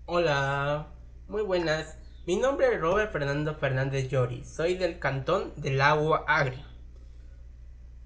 Hola, muy buenas. Mi nombre es Robert Fernando Fernández Llori. Soy del cantón del Agua Agria.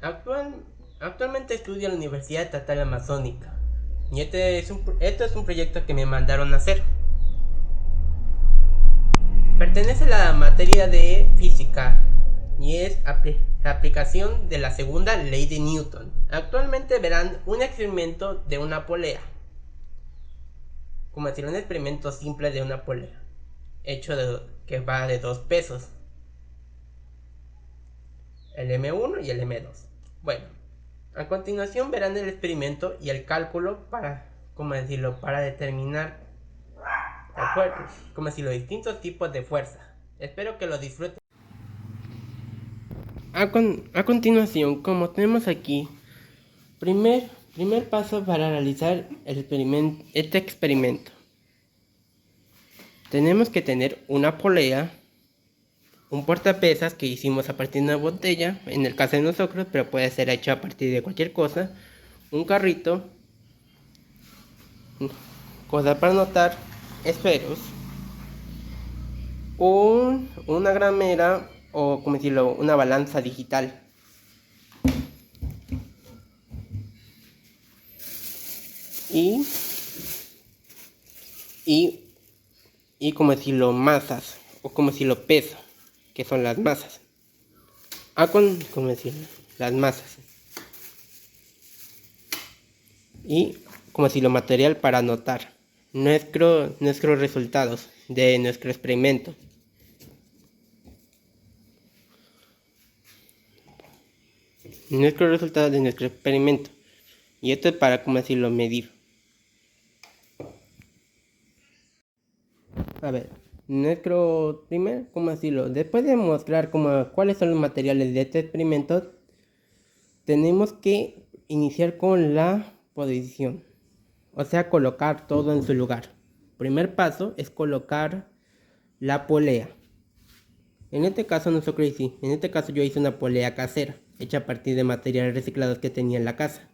Actual- Actualmente estudio en la Universidad Estatal Amazónica. Y esto es un proyecto que me mandaron a hacer. Pertenece a la materia de física y es la aplicación de la segunda ley de Newton. Actualmente verán un experimento de una polea, como decir un experimento simple de una polea, que va de dos pesos, el M1 y el M2. Bueno, a continuación verán el experimento y el cálculo para, como decirlo, para determinar como decirlo, distintos tipos de fuerza. Espero que lo disfruten. A continuación, como tenemos aquí, primer paso para realizar este experimento. Tenemos que tener una polea, un portapesas que hicimos a partir de una botella, en el caso de nosotros, pero puede ser hecho a partir de cualquier cosa, un carrito, cosa para anotar, esferos, una gramera o como decirlo, una balanza digital y, y, y como decirlo, masas o como decirlo, peso, que son las masas. Como decirlo, las masas y como decirlo, material para anotar nuestros resultados de nuestro experimento. Nuestros resultados de nuestro experimento. Y esto es para, como decirlo, medir. A ver, ¿cómo decirlo? Después de mostrar cuáles son los materiales de este experimento, tenemos que iniciar con la posición. O sea, colocar todo en su lugar. Primer paso es colocar la polea. En este caso en este caso yo hice una polea casera, hecha a partir de materiales reciclados que tenía en la casa.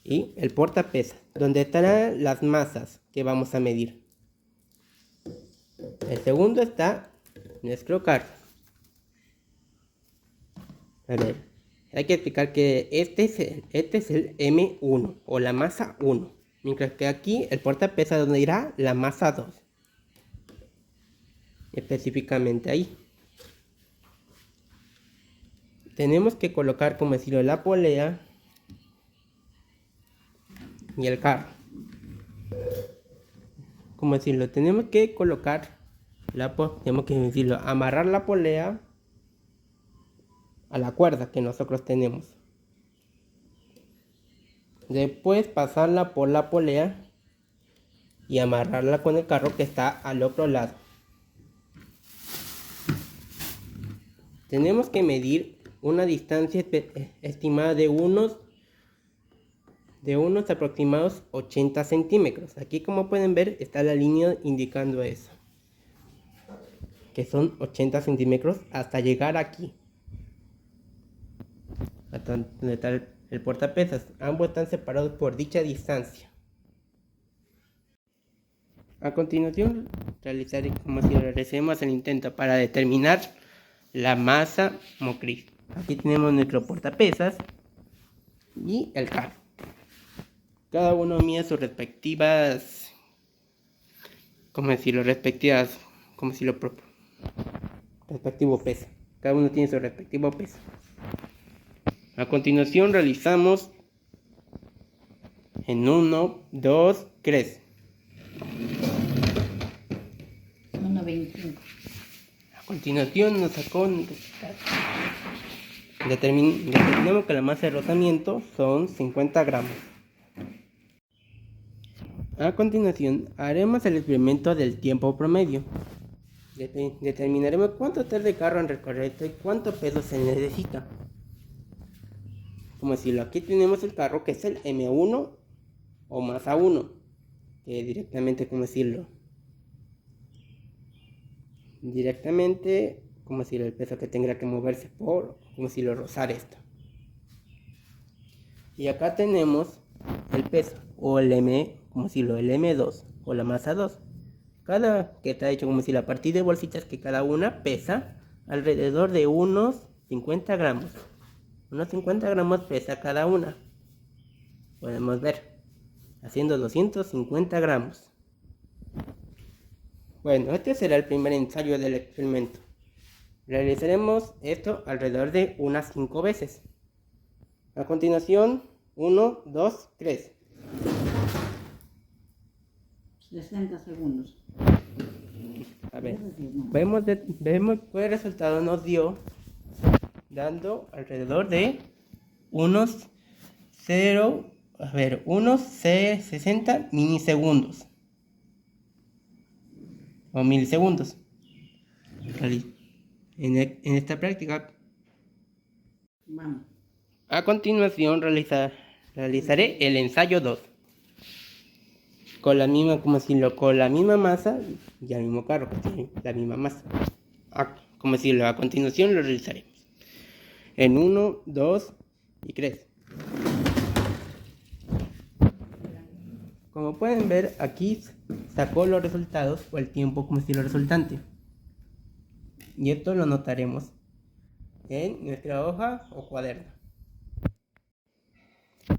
Y el portapesas, donde estarán las masas que vamos a medir. El segundo está nuestro carro. A ver, hay que explicar que este es el M1 o la masa 1. Mientras que aquí el portapesas donde irá la masa 2. Específicamente ahí. Tenemos que colocar, como decirlo, la polea y el carro. Como decirlo, tenemos que colocar tenemos que decirlo, amarrar la polea a la cuerda que nosotros tenemos. Después pasarla por la polea y amarrarla con el carro que está al otro lado. Tenemos que medir una distancia estimada de unos aproximados 80 centímetros. Aquí, como pueden ver, está la línea indicando eso, que son 80 centímetros hasta llegar aquí, hasta donde está el portapesas. Ambos están separados por dicha distancia. A continuación, realicemos el intento para determinar la masa motriz. Aquí tenemos nuestro portapesas y el carro. Cada uno mide sus respectivas, respectivo peso. Cada uno tiene su respectivo peso. A continuación realizamos en 1, 2, 3. 1.25. A continuación nos sacó. Determinamos que la masa de rozamiento son 50 gramos. A continuación haremos el experimento del tiempo promedio. Determinaremos cuánto tarda el carro en recorrer esto y cuánto peso se necesita. Como decirlo, aquí tenemos el carro que es el M1 o masa 1, que directamente, el peso que tendrá que moverse por, rozar esto. Y acá tenemos el peso o el M, como si el M2 o la masa 2. Cada que está hecho como si la partida de bolsitas que cada una pesa alrededor de unos 50 gramos. Unos 50 gramos pesa cada una. Podemos ver, haciendo 250 gramos. Bueno, este será el primer ensayo del experimento. Realizaremos esto alrededor de unas 5 veces. A continuación, 1, 2, 3. 60 segundos. A ver, vemos que el resultado nos dio dando alrededor de unos 60 milisegundos o milisegundos. En esta práctica, Vamos. a continuación realizaré el ensayo 2 con la misma, con la misma masa y el mismo carro, que tiene la misma masa. A continuación lo realizaremos en 1, 2 y 3. Como pueden ver, aquí sacó los resultados o el tiempo como si lo resultante. Y esto lo notaremos en nuestra hoja o cuaderno.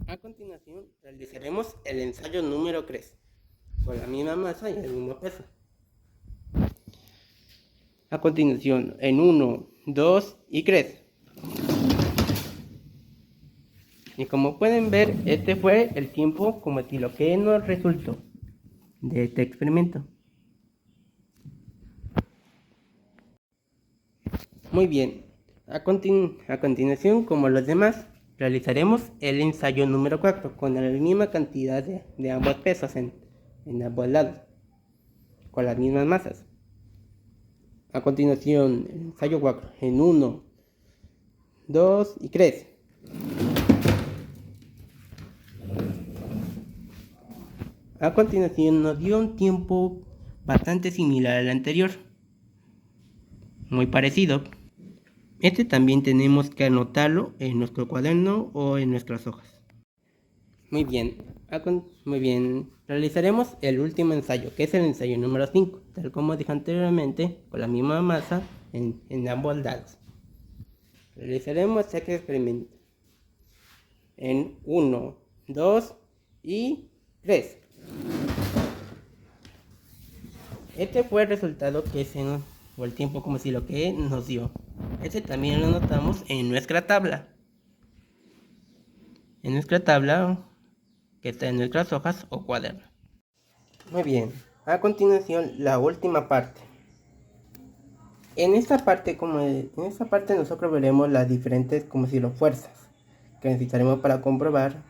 A continuación realizaremos el ensayo número 3 con la misma masa y el mismo peso. A continuación en 1, 2 y 3. Y como pueden ver, este fue el tiempo como si lo que nos resultó de este experimento. Muy bien, a continuación, como los demás, realizaremos el ensayo número 4 con la misma cantidad de ambos pesos en ambos lados, con las mismas masas. A continuación, el ensayo 4 en 1, 2 y 3. A continuación nos dio un tiempo bastante similar al anterior, muy parecido. Este también tenemos que anotarlo en nuestro cuaderno o en nuestras hojas. Muy bien, realizaremos el último ensayo, que es el ensayo número 5, tal como dije anteriormente, con la misma masa en ambos lados. Realizaremos este experimento en 1, 2 y 3. Este fue el resultado o el tiempo como si lo que nos dio. Este también lo notamos en nuestra tabla. En nuestra tabla que está en nuestras hojas o cuaderno. Muy bien, a continuación la última parte. En esta parte nosotros veremos las diferentes fuerzas que necesitaremos para comprobar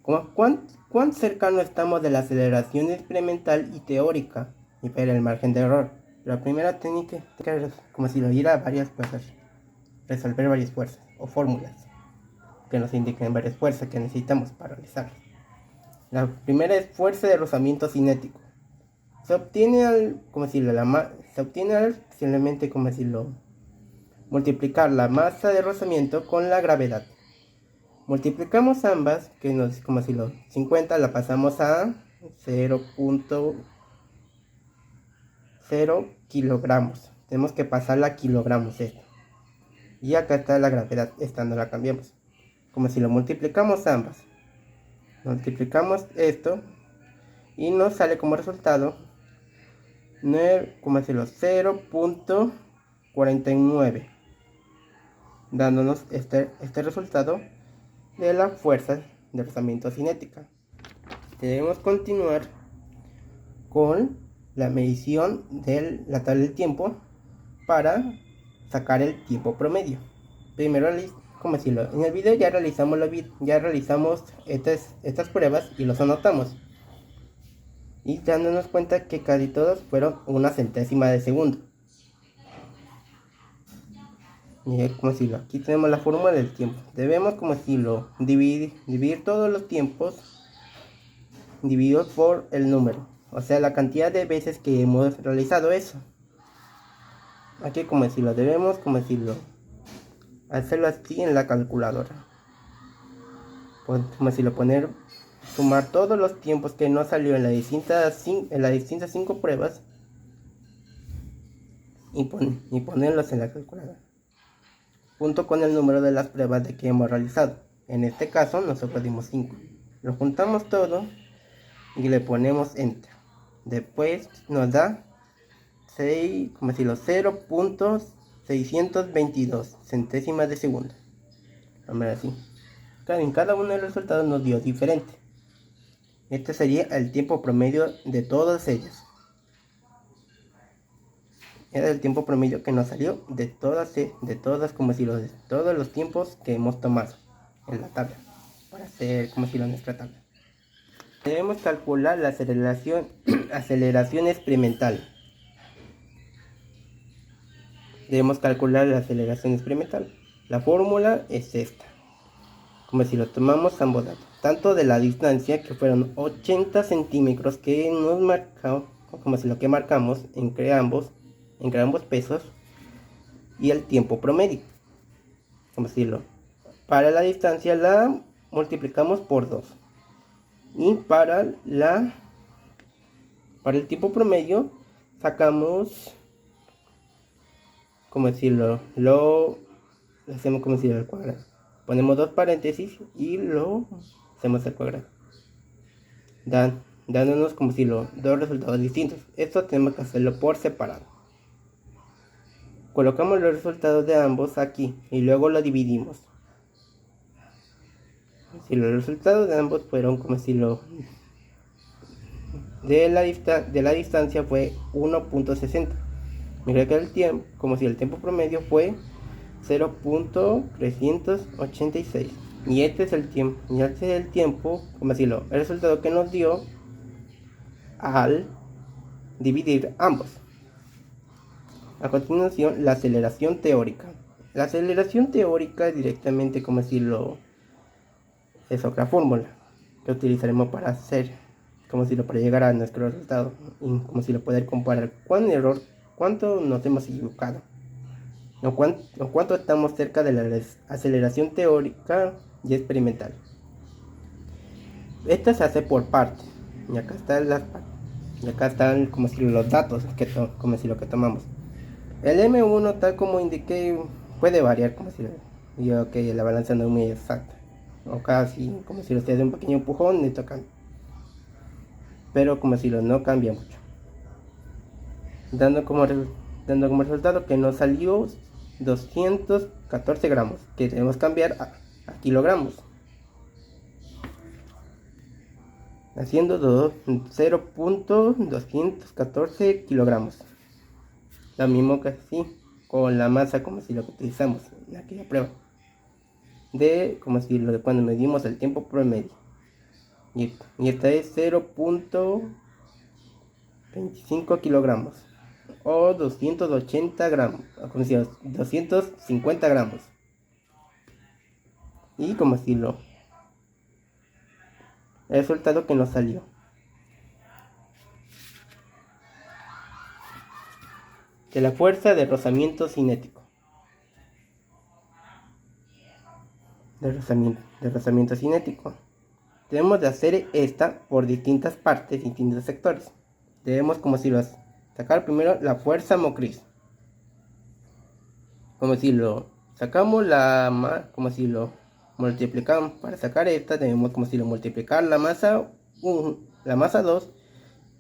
cuán cercano estamos de la aceleración experimental y teórica y ver el margen de error. La primera técnica es ir a varias fuerzas, resolver varias fuerzas o fórmulas que nos indiquen varias fuerzas que necesitamos para realizarlas. La primera es fuerza de rozamiento cinético. Se obtiene simplemente multiplicar la masa de rozamiento con la gravedad. Multiplicamos ambas, que nos 50 la pasamos a 0.0 kilogramos. Tenemos que pasarla a kilogramos esto. Y acá está la gravedad, esta no la cambiamos. Multiplicamos ambas. Multiplicamos esto y nos sale como resultado 0.49, dándonos este resultado de la fuerza de rozamiento cinética. Debemos continuar con la medición de la tabla del tiempo para sacar el tiempo promedio. Primero, en el video ya realizamos estas pruebas y los anotamos, y dándonos cuenta que casi todos fueron una centésima de segundo. Y aquí tenemos la fórmula del tiempo. Debemos dividir todos los tiempos divididos por el número, o sea, la cantidad de veces que hemos realizado eso. Aquí debemos hacerlo así en la calculadora. Poner sumar todos los tiempos que nos salió en las distintas 5 pruebas y ponerlos en la calculadora, junto con el número de las pruebas de que hemos realizado. En este caso nosotros dimos 5. Lo juntamos todo y le ponemos enter. Después nos da 0.622 centésimas de segundo. Vamos a ver así. En cada uno de los resultados nos dio diferente. Este sería el tiempo promedio de todas ellas. Era el tiempo promedio que nos salió de todos los tiempos que hemos tomado en la tabla, para hacer nuestra tabla. Debemos calcular la aceleración experimental. La fórmula es esta. Como si lo tomamos ambos datos, tanto de la distancia, que fueron 80 centímetros que nos marcamos, como si lo que marcamos entre ambos pesos, y el tiempo promedio. Como decirlo, para la distancia la multiplicamos por 2, y para el tiempo promedio sacamos, lo hacemos al cuadrado. Ponemos 2 paréntesis y lo hacemos al cuadrado, dándonos dos resultados distintos. Esto tenemos que hacerlo por separado. Colocamos los resultados de ambos aquí y luego lo dividimos. Si los resultados de ambos fueron de la distancia fue 1.60. Mira que el tiempo promedio fue 0.386. Y este es el tiempo, el resultado que nos dio al dividir ambos. A continuación, la aceleración teórica. La aceleración teórica directamente, es otra fórmula que utilizaremos para para llegar a nuestro resultado y poder comparar cuánto nos hemos equivocado o cuánto estamos cerca de la aceleración teórica y experimental. Esta se hace por partes, y acá están los datos que tomamos. El M1, tal como indiqué, puede variar, la balanza no es muy exacta, o casi ustedes un pequeño empujón y tocan, pero no cambia mucho, dando como resultado que nos salió 214 gramos, que debemos cambiar a kilogramos, haciendo 0.214 kilogramos. Lo mismo que así con la masa, lo que utilizamos en aquella prueba de cuando medimos el tiempo promedio, y esta es 0.25 kilogramos o 280 gramos, 250 gramos. Y el resultado que nos salió. De la fuerza de rozamiento cinético. Debemos de hacer esta por distintas partes, distintos sectores. Debemos sacar primero la fuerza motriz. Sacamos multiplicamos. Para sacar esta debemos multiplicar la masa 2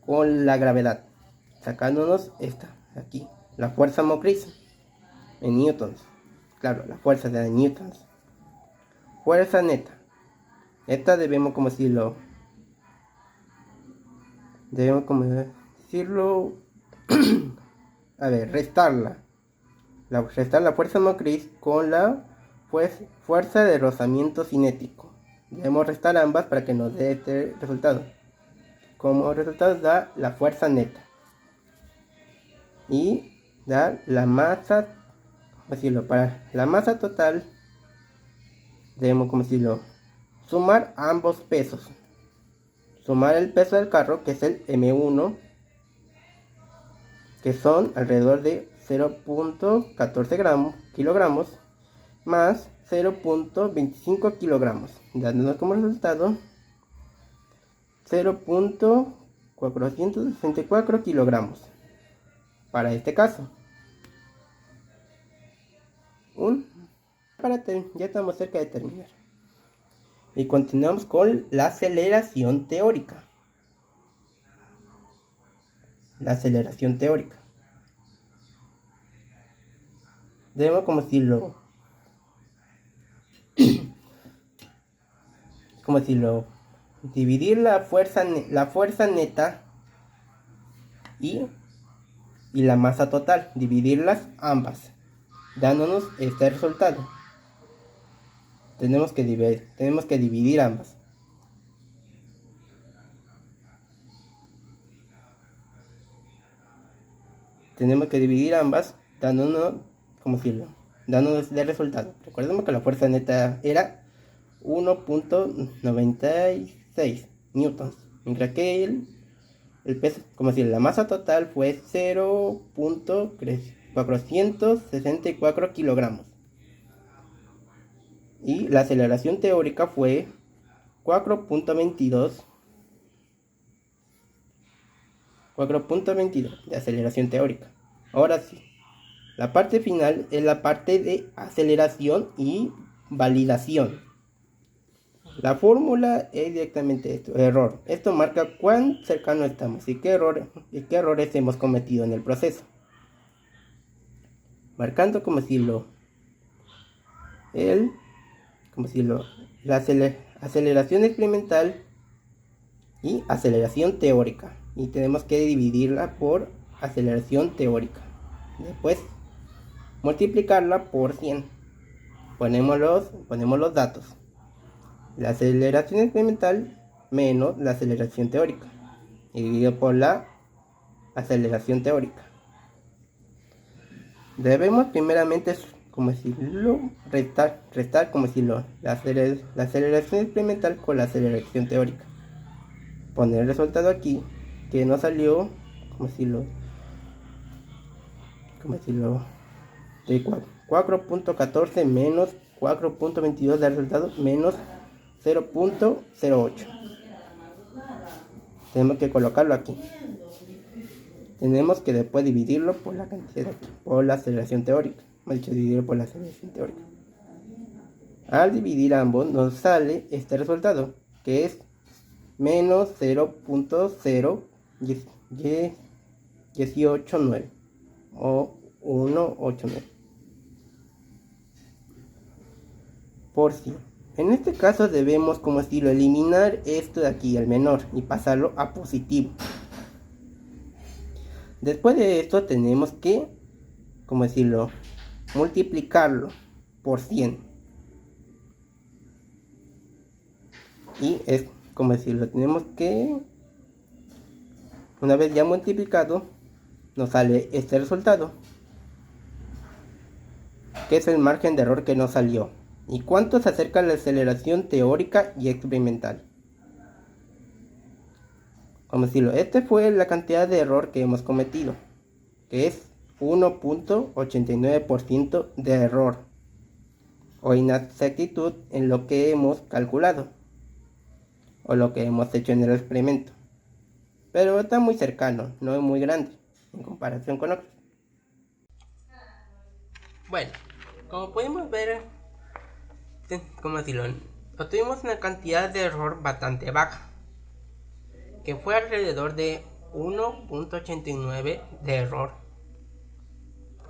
con la gravedad, sacándonos esta aquí, la fuerza motriz en newtons. Claro, la fuerza de newtons. Fuerza neta. Esta debemos restarla. Restar la fuerza motriz con la fuerza de rozamiento cinético. Debemos restar ambas para que nos dé este resultado. Como resultado da la fuerza neta. Y da la masa, para la masa total debemos sumar ambos pesos. Sumar el peso del carro, que es el M1, que son alrededor de 0.14 kilogramos, más 0.25 kilogramos, dándonos como resultado 0.464 kilogramos. Para este caso. Ya estamos cerca de terminar. Y continuamos con la aceleración teórica. Debemos como decirlo, dividir la fuerza neta y la masa total, dividirlas ambas, dándonos este resultado. Tenemos que dividir ambas. Dándonos de resultado. Recordemos que la fuerza neta era 1.96 newtons, mientras que el peso, la masa total fue 0.464 kilogramos. Y la aceleración teórica fue 4.22 de aceleración teórica. Ahora sí, la parte final es la parte de aceleración y validación. La fórmula es directamente esto, error. Esto marca cuán cercano estamos y qué errores hemos cometido en el proceso. Marcando la aceleración experimental y aceleración teórica. Y tenemos que dividirla por aceleración teórica. Después multiplicarla por 100. Ponemos los datos. La aceleración experimental menos la aceleración teórica. Y dividido por la aceleración teórica. Debemos primeramente, restar la aceleración experimental con la aceleración teórica. Poner el resultado aquí, que nos salió, de 4.14 menos 4.22 del resultado menos 0.08. Tenemos que colocarlo aquí. Tenemos que después dividirlo por la cantidad aquí, por la aceleración teórica. Al dividir ambos nos sale este resultado, que es menos 0.0189 o 189 por 100. En este caso debemos eliminar esto de aquí, el menor, y pasarlo a positivo. Después de esto tenemos que multiplicarlo por 100. Y es tenemos que, una vez ya multiplicado, nos sale este resultado, que es el margen de error que nos salió. ¿Y cuánto se acerca a la aceleración teórica y experimental? Esta fue la cantidad de error que hemos cometido, que es 1.89% de error o inexactitud en lo que hemos calculado o lo que hemos hecho en el experimento. Pero está muy cercano, no es muy grande en comparación con otros. Bueno, como podemos ver, obtuvimos una cantidad de error bastante baja, que fue alrededor de 1.89 de error,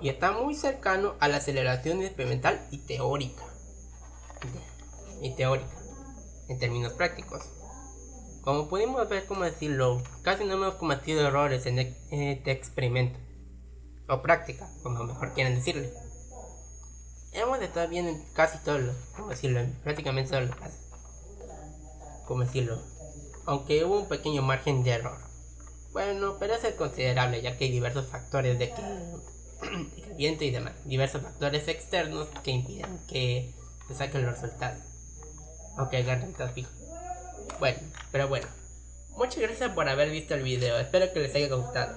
y está muy cercano a la aceleración experimental y teórica en términos prácticos. Como pudimos ver, casi no hemos cometido errores en este experimento o práctica, como mejor quieran decirle. Hemos estado bien en casi todos los, prácticamente todos los casos, aunque hubo un pequeño margen de error. Bueno, pero es considerable, ya que hay diversos factores de caliente y demás, diversos factores externos que impiden que se saquen los resultados, aunque hagan resultados fijos. Pero bueno, muchas gracias por haber visto el video, espero que les haya gustado.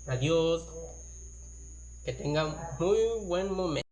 Adiós, que tengan muy buen momento.